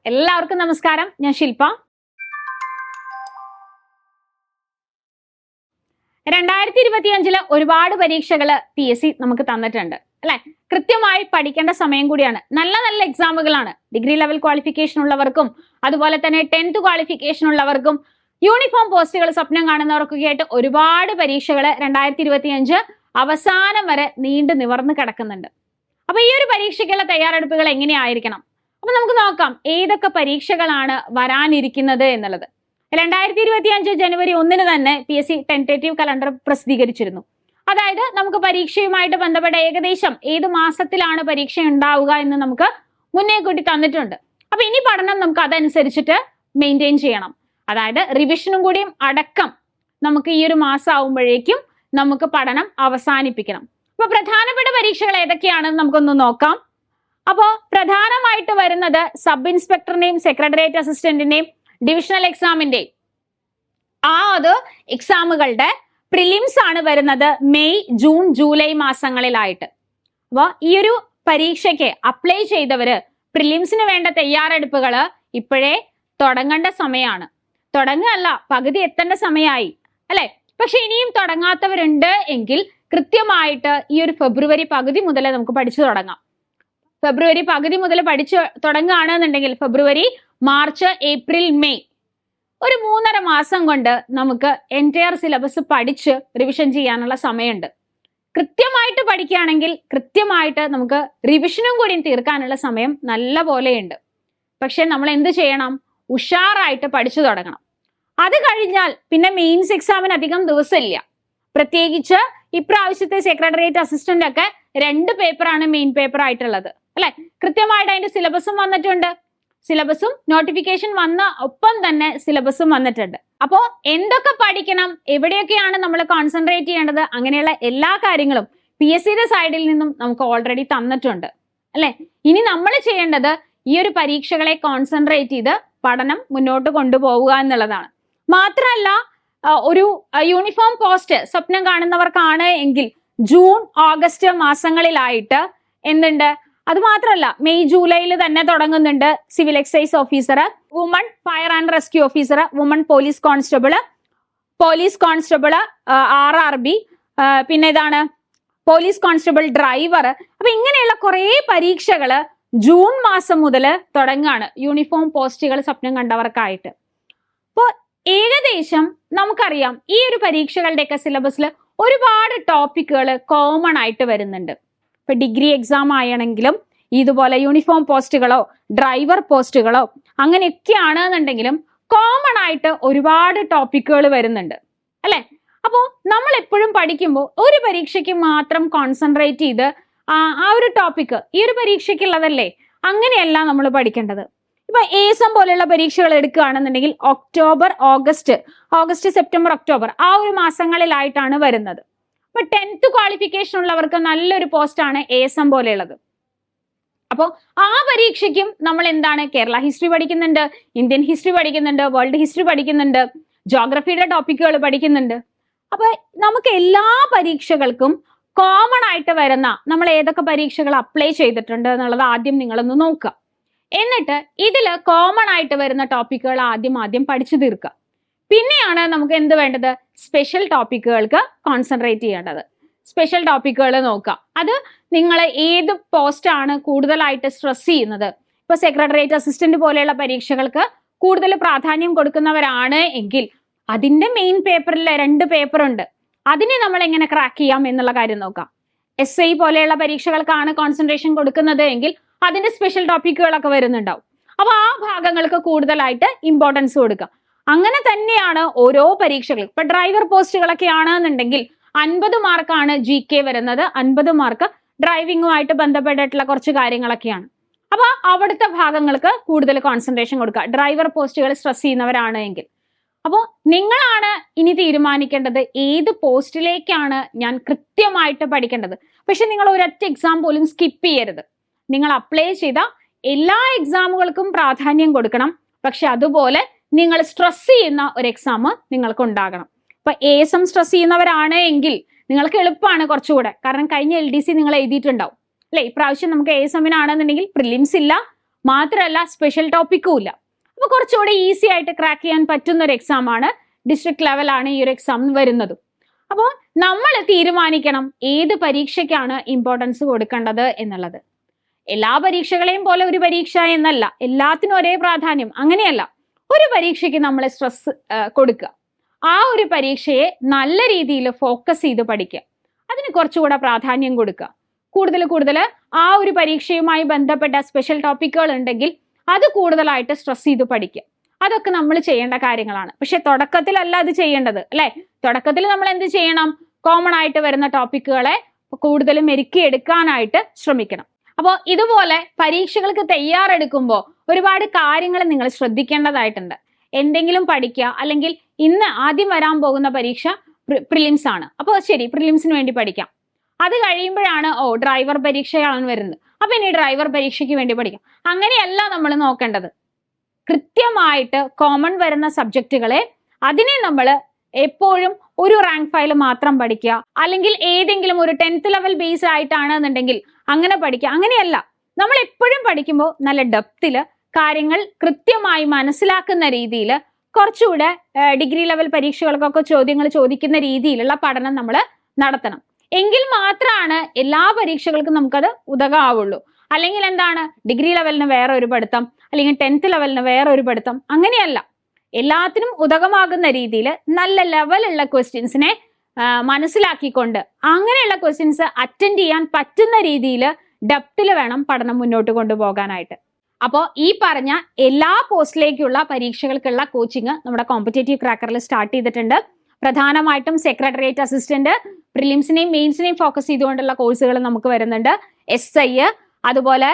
എല്ലാവർക്കും നമസ്കാരം. ഞാൻ ശില്പ. 2025 ഒരുപാട് പരീക്ഷകൾ PSC നമുക്ക് തന്നിട്ടുണ്ട് അല്ലെ. കൃത്യമായി പഠിക്കേണ്ട സമയം കൂടിയാണ്. നല്ല നല്ല എക്സാമുകളാണ്. ഡിഗ്രി ലെവൽ ക്വാളിഫിക്കേഷൻ ഉള്ളവർക്കും അതുപോലെ തന്നെ 10th ക്വാളിഫിക്കേഷൻ ഉള്ളവർക്കും യൂണിഫോം പോസ്റ്റുകൾ സ്വപ്നം കാണുന്നവർക്കൊക്കെ ആയിട്ട് ഒരുപാട് പരീക്ഷകൾ 2025 അവസാനം വരെ നീണ്ടു നിവർന്ന് കിടക്കുന്നുണ്ട്. അപ്പൊ ഈ ഒരു പരീക്ഷയ്ക്കുള്ള തയ്യാറെടുപ്പുകൾ എങ്ങനെയായിരിക്കണം? അപ്പൊ നമുക്ക് നോക്കാം ഏതൊക്കെ പരീക്ഷകളാണ് വരാനിരിക്കുന്നത് എന്നുള്ളത്. 2025 ജനുവരി 1 തന്നെ PSC ടെന്റേറ്റീവ് കലണ്ടർ പ്രസിദ്ധീകരിച്ചിരുന്നു. അതായത് നമുക്ക് പരീക്ഷയുമായിട്ട് ബന്ധപ്പെട്ട ഏകദേശം ഏത് മാസത്തിലാണ് പരീക്ഷ ഉണ്ടാവുക എന്ന് നമുക്ക് മുന്നേ കൂട്ടി തന്നിട്ടുണ്ട്. അപ്പൊ ഇനി പഠനം നമുക്ക് അതനുസരിച്ചിട്ട് മെയിൻറ്റെയിൻ ചെയ്യണം. അതായത് റിവിഷനും കൂടിയും അടക്കം നമുക്ക് ഈ ഒരു മാസം ആവുമ്പോഴേക്കും നമുക്ക് പഠനം അവസാനിപ്പിക്കണം. അപ്പൊ പ്രധാനപ്പെട്ട പരീക്ഷകൾ ഏതൊക്കെയാണെന്ന് നമുക്കൊന്ന് നോക്കാം. അപ്പോ പ്രധാനമായിട്ട് വരുന്നത് സബ് ഇൻസ്പെക്ടറിന്റെയും സെക്രട്ടേറിയറ്റ് അസിസ്റ്റന്റിന്റെയും ഡിവിഷണൽ എക്സാമിന്റെയും അത് എക്സാമുകളുടെ പ്രിലിംസ് ആണ് വരുന്നത് മെയ്, ജൂൺ, ജൂലൈ മാസങ്ങളിലായിട്ട്. അപ്പൊ ഈ ഒരു പരീക്ഷയ്ക്ക് അപ്ലൈ ചെയ്തവര് പ്രിലിംസിന് വേണ്ട തയ്യാറെടുപ്പുകള് ഇപ്പോഴേ തുടങ്ങേണ്ട സമയമാണ്. തുടങ്ങല്ല, പകുതി എത്തേണ്ട സമയമായി അല്ലെ. പക്ഷെ ഇനിയും തുടങ്ങാത്തവരുണ്ട് എങ്കിൽ കൃത്യമായിട്ട് ഈ ഒരു ഫെബ്രുവരി പകുതി മുതൽ നമുക്ക് പഠിച്ചു തുടങ്ങാം. ഫെബ്രുവരി പകുതി മുതൽ പഠിച്ചു തുടങ്ങുകയാണെന്നുണ്ടെങ്കിൽ ഫെബ്രുവരി, മാർച്ച്, ഏപ്രിൽ, മെയ് ഒരു 3.5 മാസം കൊണ്ട് നമുക്ക് എൻറ്റയർ സിലബസ് പഠിച്ച് റിവിഷൻ ചെയ്യാനുള്ള സമയമുണ്ട്. കൃത്യമായിട്ട് പഠിക്കുകയാണെങ്കിൽ കൃത്യമായിട്ട് നമുക്ക് റിവിഷനും കൂടി തീർക്കാനുള്ള സമയം നല്ല പോലെയുണ്ട്. പക്ഷെ നമ്മൾ എന്ത് ചെയ്യണം? ഉഷാറായിട്ട് പഠിച്ചു തുടങ്ങണം. അത് കഴിഞ്ഞാൽ പിന്നെ മെയിൻസ് എക്സാമിന് അധികം ദിവസമില്ല. പ്രത്യേകിച്ച് ഇപ്രാവശ്യത്തെ സെക്രട്ടേറിയറ്റ് അസിസ്റ്റന്റ് ഒക്കെ 2 പേപ്പറാണ് മെയിൻ പേപ്പർ ആയിട്ടുള്ളത് അല്ലെ. കൃത്യമായിട്ട് അതിന്റെ സിലബസും വന്നിട്ടുണ്ട്. സിലബസും നോട്ടിഫിക്കേഷൻ വന്ന ഒപ്പം തന്നെ സിലബസും വന്നിട്ടുണ്ട്. അപ്പോ എന്തൊക്കെ പഠിക്കണം, എവിടെയൊക്കെയാണ് നമ്മൾ കോൺസെൻട്രേറ്റ് ചെയ്യേണ്ടത്, അങ്ങനെയുള്ള എല്ലാ കാര്യങ്ങളും PSCയുടെ സൈഡിൽ നിന്നും നമുക്ക് ഓൾറെഡി തന്നിട്ടുണ്ട് അല്ലെ. ഇനി നമ്മൾ ചെയ്യേണ്ടത് ഈ ഒരു പരീക്ഷകളെ കോൺസെൻട്രേറ്റ് ചെയ്ത് പഠനം മുന്നോട്ട് കൊണ്ടുപോവുക എന്നുള്ളതാണ്. മാത്രമല്ല ഒരു യൂണിഫോം പോസ്റ്റ് സ്വപ്നം കാണുന്നവർക്കാണ് എങ്കിൽ ജൂൺ, ഓഗസ്റ്റ് മാസങ്ങളിലായിട്ട് എന്തുണ്ട്? അത് മാത്രമല്ല മെയ്, ജൂലൈയിൽ തന്നെ തുടങ്ങുന്നുണ്ട് civil excise officer, woman fire and rescue officer, woman police constable, RRB, പിന്നെ ഇതാണ് പോലീസ് കോൺസ്റ്റബിൾ ഡ്രൈവർ. അപ്പൊ ഇങ്ങനെയുള്ള കുറെ പരീക്ഷകള് ജൂൺ മാസം മുതൽ തുടങ്ങാണ് യൂണിഫോം പോസ്റ്റുകൾ സ്വപ്നം കണ്ടവർക്കായിട്ട്. അപ്പോ ഏകദേശം നമുക്കറിയാം ഈ ഒരു പരീക്ഷകളുടെയൊക്കെ സിലബസിൽ ഒരുപാട് ടോപ്പിക്കുകൾ കോമൺ ആയിട്ട് വരുന്നുണ്ട്. ഇപ്പൊ ഡിഗ്രി എക്സാം ആണെങ്കിലും ഇതുപോലെ യൂണിഫോം പോസ്റ്റുകളോ ഡ്രൈവർ പോസ്റ്റുകളോ അങ്ങനെയൊക്കെയാണെന്നുണ്ടെങ്കിലും കോമൺ ആയിട്ട് ഒരുപാട് ടോപ്പിക്കുകൾ വരുന്നുണ്ട് അല്ലെ. അപ്പോൾ നമ്മൾ എപ്പോഴും പഠിക്കുമ്പോൾ ഒരു പരീക്ഷയ്ക്ക് മാത്രം കോൺസെൻട്രേറ്റ് ചെയ്ത് ആ ഒരു ടോപ്പിക്ക് ഈ ഒരു പരീക്ഷയ്ക്കുള്ളതല്ലേ, അങ്ങനെയല്ല നമ്മൾ പഠിക്കേണ്ടത്. ഇപ്പൊ ASM പോലെയുള്ള പരീക്ഷകൾ എടുക്കുകയാണെന്നുണ്ടെങ്കിൽ ഒക്ടോബർ, ഓഗസ്റ്റ്, സെപ്റ്റംബർ, ഒക്ടോബർ ആ ഒരു മാസങ്ങളിലായിട്ടാണ് വരുന്നത്. അപ്പൊ 10th ക്വാളിഫിക്കേഷൻ ഉള്ളവർക്ക് നല്ലൊരു പോസ്റ്റ് ആണ് ASM പോലെയുള്ളത്. അപ്പോൾ ആ പരീക്ഷയ്ക്കും നമ്മൾ എന്താണ് കേരള ഹിസ്റ്ററി പഠിക്കുന്നുണ്ട്, ഇന്ത്യൻ ഹിസ്റ്ററി പഠിക്കുന്നുണ്ട്, വേൾഡ് ഹിസ്റ്ററി പഠിക്കുന്നുണ്ട്, ജോഗ്രഫിയുടെ ടോപ്പിക്കുകൾ പഠിക്കുന്നുണ്ട്. അപ്പൊ നമുക്ക് എല്ലാ പരീക്ഷകൾക്കും കോമൺ ആയിട്ട് വരുന്ന നമ്മൾ ഏതൊക്കെ പരീക്ഷകൾ അപ്ലൈ ചെയ്തിട്ടുണ്ട് എന്നുള്ളത് ആദ്യം നിങ്ങളൊന്ന് നോക്കുക. എന്നിട്ട് ഇതില് കോമൺ ആയിട്ട് വരുന്ന ടോപ്പിക്കുകൾ ആദ്യം പഠിച്ചു തീർക്കുക. പിന്നെയാണ് നമുക്ക് എന്ത് വേണ്ടത്? സ്പെഷ്യൽ ടോപ്പിക്കുകൾക്ക് കോൺസെൻട്രേറ്റ് ചെയ്യേണ്ടത്. സ്പെഷ്യൽ ടോപ്പിക്കുകൾ നോക്കുക. അത് നിങ്ങൾ ഏത് പോസ്റ്റ് ആണ് കൂടുതലായിട്ട് സ്ട്രെസ് ചെയ്യുന്നത്. ഇപ്പൊ സെക്രട്ടേറിയറ്റ് അസിസ്റ്റന്റ് പോലെയുള്ള പരീക്ഷകൾക്ക് കൂടുതൽ പ്രാധാന്യം കൊടുക്കുന്നവരാണ് എങ്കിൽ അതിന്റെ മെയിൻ പേപ്പറിൽ 2 പേപ്പർ ഉണ്ട്. അതിനെ നമ്മൾ എങ്ങനെ ക്രാക്ക് ചെയ്യാം എന്നുള്ള കാര്യം നോക്കാം. SI പോലെയുള്ള പരീക്ഷകൾക്കാണ് കോൺസെൻട്രേഷൻ കൊടുക്കുന്നത് എങ്കിൽ അതിന്റെ സ്പെഷ്യൽ ടോപ്പിക്കുകളൊക്കെ വരുന്നുണ്ടാവും. അപ്പൊ ആ ഭാഗങ്ങൾക്ക് കൂടുതലായിട്ട് ഇമ്പോർട്ടൻസ് കൊടുക്കുക. അങ്ങനെ തന്നെയാണ് ഓരോ പരീക്ഷകളും. ഇപ്പൊ ഡ്രൈവർ പോസ്റ്റുകളൊക്കെ ആണെന്നുണ്ടെങ്കിൽ 50 മാർക്കാണ് GK വരുന്നത്, 50 മാർക്ക് ഡ്രൈവിംഗുമായിട്ട് ബന്ധപ്പെട്ടിട്ടുള്ള കുറച്ച് കാര്യങ്ങളൊക്കെയാണ്. അപ്പൊ അവിടുത്തെ ഭാഗങ്ങൾക്ക് കൂടുതൽ കോൺസെൻട്രേഷൻ കൊടുക്കുക ഡ്രൈവർ പോസ്റ്റുകൾ സ്ട്രെസ് ചെയ്യുന്നവരാണ് എങ്കിൽ. അപ്പോൾ നിങ്ങളാണ് ഇനി തീരുമാനിക്കേണ്ടത് ഏത് പോസ്റ്റിലേക്കാണ് ഞാൻ കൃത്യമായിട്ട് പഠിക്കേണ്ടത്. പക്ഷെ നിങ്ങൾ ഒരൊറ്റ എക്സാം പോലും സ്കിപ്പ് ചെയ്യരുത്. നിങ്ങൾ അപ്ലൈ ചെയ്ത എല്ലാ എക്സാമുകൾക്കും പ്രാധാന്യം കൊടുക്കണം. പക്ഷെ അതുപോലെ നിങ്ങൾ സ്ട്രെസ് ചെയ്യുന്ന ഒരു എക്സാം നിങ്ങൾക്ക് ഉണ്ടാകണം. ഇപ്പൊ ASM സ്ട്രെസ് ചെയ്യുന്നവരാണ് എങ്കിൽ നിങ്ങൾക്ക് എളുപ്പമാണ് കുറച്ചുകൂടെ. കാരണം കഴിഞ്ഞ LDC നിങ്ങൾ എഴുതിയിട്ടുണ്ടാവും അല്ലെ. ഇപ്രാവശ്യം നമുക്ക് ASMനാണെന്നുണ്ടെങ്കിൽ പ്രിലിംസ് ഇല്ല, മാത്രമല്ല സ്പെഷ്യൽ ടോപ്പിക്കും ഇല്ല. അപ്പൊ കുറച്ചുകൂടി ഈസി ആയിട്ട് ക്രാക്ക് ചെയ്യാൻ പറ്റുന്ന ഒരു എക്സാം ആണ്. ഡിസ്ട്രിക്ട് ലെവലാണ് ഈ ഒരു എക്സാം വരുന്നത്. അപ്പോൾ നമ്മൾ തീരുമാനിക്കണം ഏത് പരീക്ഷയ്ക്കാണ് ഇമ്പോർട്ടൻസ് കൊടുക്കേണ്ടത് എന്നുള്ളത്. എല്ലാ പരീക്ഷകളെയും പോലെ ഒരു പരീക്ഷ എന്നല്ല, എല്ലാത്തിനും ഒരേ പ്രാധാന്യം അങ്ങനെയല്ല. ഒരു പരീക്ഷയ്ക്ക് നമ്മൾ സ്ട്രെസ് കൊടുക്കുക, ആ ഒരു പരീക്ഷയെ നല്ല രീതിയിൽ ഫോക്കസ് ചെയ്ത് പഠിക്കുക, അതിന് കുറച്ചുകൂടെ പ്രാധാന്യം കൊടുക്കുക. കൂടുതൽ ആ ഒരു പരീക്ഷയുമായി ബന്ധപ്പെട്ട സ്പെഷ്യൽ ടോപ്പിക്കുകൾ ഉണ്ടെങ്കിൽ അത് കൂടുതലായിട്ട് സ്ട്രെസ് ചെയ്ത് പഠിക്കുക. അതൊക്കെ നമ്മൾ ചെയ്യേണ്ട കാര്യങ്ങളാണ്. പക്ഷെ തുടക്കത്തിലല്ല അത് ചെയ്യേണ്ടത്, അല്ലെ? തുടക്കത്തിൽ നമ്മൾ എന്ത് ചെയ്യണം? കോമൺ ആയിട്ട് വരുന്ന ടോപ്പിക്കുകളെ കൂടുതൽ മെരുക്കിയെടുക്കാനായിട്ട് ശ്രമിക്കണം. അപ്പോൾ ഇതുപോലെ പരീക്ഷകൾക്ക് തയ്യാറെടുക്കുമ്പോൾ ഒരുപാട് കാര്യങ്ങൾ നിങ്ങൾ ശ്രദ്ധിക്കേണ്ടതായിട്ടുണ്ട്. എന്തെങ്കിലും പഠിക്കുക, അല്ലെങ്കിൽ ഇന്ന് ആദ്യം വരാൻ പോകുന്ന പരീക്ഷ പ്രിലിംസ് ആണ്, അപ്പോൾ ശരി, പ്രിലിംസിന് വേണ്ടി പഠിക്കാം. അത് കഴിയുമ്പോഴാണ് ഡ്രൈവർ പരീക്ഷയാണ് വരുന്നത്, അപ്പൊ ഇനി ഡ്രൈവർ പരീക്ഷയ്ക്ക് വേണ്ടി പഠിക്കാം. അങ്ങനെയല്ല നമ്മൾ നോക്കേണ്ടത്. കൃത്യമായിട്ട് കോമൺ വരുന്ന സബ്ജക്റ്റുകളെ അതിനെ നമ്മൾ എപ്പോഴും ഒരു റാങ്ക് ഫയൽ മാത്രം പഠിക്കുക, അല്ലെങ്കിൽ ഏതെങ്കിലും ഒരു 10th ലെവൽ ബേസ് ആയിട്ടാണെന്നുണ്ടെങ്കിൽ അങ്ങനെ പഠിക്കുക. അങ്ങനെയല്ല, നമ്മൾ എപ്പോഴും പഠിക്കുമ്പോൾ നല്ല ഡെപ്തില് കാര്യങ്ങൾ കൃത്യമായി മനസ്സിലാക്കുന്ന രീതിയിൽ കുറച്ചുകൂടെ ഡിഗ്രി ലെവൽ പരീക്ഷകൾക്കൊക്കെ ചോദ്യങ്ങൾ ചോദിക്കുന്ന രീതിയിലുള്ള പഠനം നമ്മൾ നടത്തണം. എങ്കിൽ മാത്രമാണ് എല്ലാ പരീക്ഷകൾക്കും നമുക്കത് ഉതകാവുള്ളൂ. അല്ലെങ്കിൽ എന്താണ്, ഡിഗ്രി ലെവലിന് വേറെ ഒരു പഠിത്തം, അല്ലെങ്കിൽ 10th ലെവലിന് വേറെ ഒരു പഠിത്തം, അങ്ങനെയല്ല. എല്ലാത്തിനും ഉതകമാകുന്ന രീതിയിൽ നല്ല ലെവലുള്ള ക്വസ്റ്റ്യൻസിനെ മനസ്സിലാക്കിക്കൊണ്ട് അങ്ങനെയുള്ള ക്വസ്റ്റ്യൻസ് അറ്റൻഡ് ചെയ്യാൻ പറ്റുന്ന രീതിയിൽ ഡെപ്തിൽ വേണം പഠനം മുന്നോട്ട് കൊണ്ടുപോകാനായിട്ട്. അപ്പോൾ ഈ പറഞ്ഞ എല്ലാ പോസ്റ്റിലേക്കുള്ള പരീക്ഷകൾക്കുള്ള കോച്ചിങ് നമ്മുടെ കോമ്പറ്റേറ്റീവ് ക്രാക്കറിൽ സ്റ്റാർട്ട് ചെയ്തിട്ടുണ്ട്. പ്രധാനമായിട്ടും സെക്രട്ടേറിയറ്റ് അസിസ്റ്റന്റ്, പ്രിലിംസിനെയും മെയിൻസിനെയും ഫോക്കസ് ചെയ്തുകൊണ്ടുള്ള കോഴ്സുകൾ നമുക്ക് വരുന്നുണ്ട്. SI, അതുപോലെ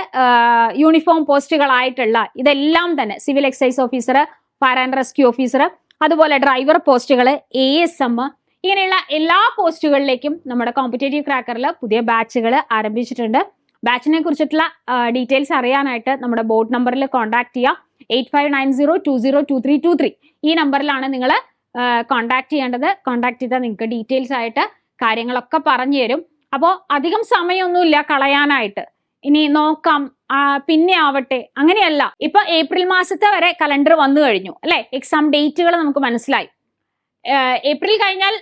യൂണിഫോം പോസ്റ്റുകളായിട്ടുള്ള ഇതെല്ലാം തന്നെ civil excise officer, fire and rescue officer, അതുപോലെ ഡ്രൈവർ പോസ്റ്റുകൾ, ASM, ഇങ്ങനെയുള്ള എല്ലാ പോസ്റ്റുകളിലേക്കും നമ്മുടെ കോമ്പറ്റേറ്റീവ് ക്രാക്കറിൽ പുതിയ ബാച്ചുകൾ ആരംഭിച്ചിട്ടുണ്ട്. ബാച്ചിനെ കുറിച്ചിട്ടുള്ള ഡീറ്റെയിൽസ് അറിയാനായിട്ട് നമ്മുടെ ബോർഡ് നമ്പറിൽ കോൺടാക്ട് ചെയ്യുക. 8590202323 ഈ നമ്പറിലാണ് നിങ്ങൾ കോൺടാക്ട് ചെയ്യേണ്ടത്. കോൺടാക്ട് ചെയ്താൽ നിങ്ങൾക്ക് ഡീറ്റെയിൽസ് ആയിട്ട് കാര്യങ്ങളൊക്കെ പറഞ്ഞു തരും. അപ്പോൾ അധികം സമയമൊന്നുമില്ല കളയാനായിട്ട്. ഇനി നോക്കാം, പിന്നെ ആവട്ടെ, അങ്ങനെയല്ല. ഇപ്പൊ ഏപ്രിൽ മാസത്തെ വരെ കലണ്ടർ വന്നു കഴിഞ്ഞു, അല്ലെ? എക്സാം ഡേറ്റുകൾ നമുക്ക് മനസ്സിലായി. ഏപ്രിൽ കഴിഞ്ഞാൽ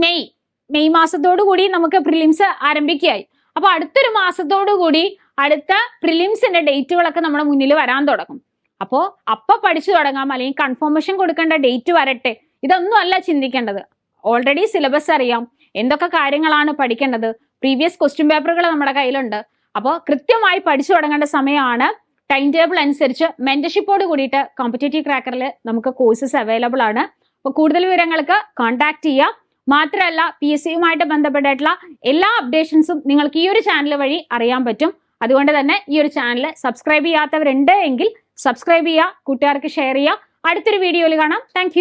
മെയ് മാസത്തോടു കൂടി നമുക്ക് പ്രിലിംസ് ആരംഭിക്കുകയായി. അപ്പൊ അടുത്തൊരു മാസത്തോടു കൂടി അടുത്ത പ്രിലിംസിന്റെ ഡേറ്റുകളൊക്കെ നമ്മുടെ മുന്നിൽ വരാൻ തുടങ്ങും. അപ്പൊ പഠിച്ചു തുടങ്ങാം, അല്ലെങ്കിൽ കൺഫർമേഷൻ കൊടുക്കേണ്ട ഡേറ്റ് വരട്ടെ, ഇതൊന്നും അല്ല ചിന്തിക്കേണ്ടത്. ഓൾറെഡി സിലബസ് അറിയാം, എന്തൊക്കെ കാര്യങ്ങളാണ് പഠിക്കേണ്ടത്, പ്രീവിയസ് ക്വസ്റ്റ്യൻ പേപ്പറുകൾ നമ്മുടെ കയ്യിലുണ്ട്. അപ്പോൾ കൃത്യമായി പഠിച്ചു തുടങ്ങേണ്ട സമയമാണ്. ടൈം ടേബിൾ അനുസരിച്ച് മെന്റർഷിപ്പോട് കൂടിയിട്ട് കോമ്പറ്റേറ്റീവ് ക്രാക്കറിൽ നമുക്ക് കോഴ്സസ് അവൈലബിൾ ആണ്. അപ്പോൾ കൂടുതൽ വിവരങ്ങൾക്ക് കോൺടാക്ട് ചെയ്യുക. മാത്രമല്ല PSCയുമായിട്ട് ബന്ധപ്പെട്ടിട്ടുള്ള എല്ലാ അപ്ഡേഷൻസും നിങ്ങൾക്ക് ഈ ഒരു ചാനൽ വഴി അറിയാൻ പറ്റും. അതുകൊണ്ട് തന്നെ ഈ ഒരു ചാനൽ സബ്സ്ക്രൈബ് ചെയ്യാത്തവരുണ്ട് എങ്കിൽ സബ്സ്ക്രൈബ് ചെയ്യുക, കൂട്ടുകാർക്ക് ഷെയർ ചെയ്യുക. അടുത്തൊരു വീഡിയോയിൽ കാണാം. താങ്ക്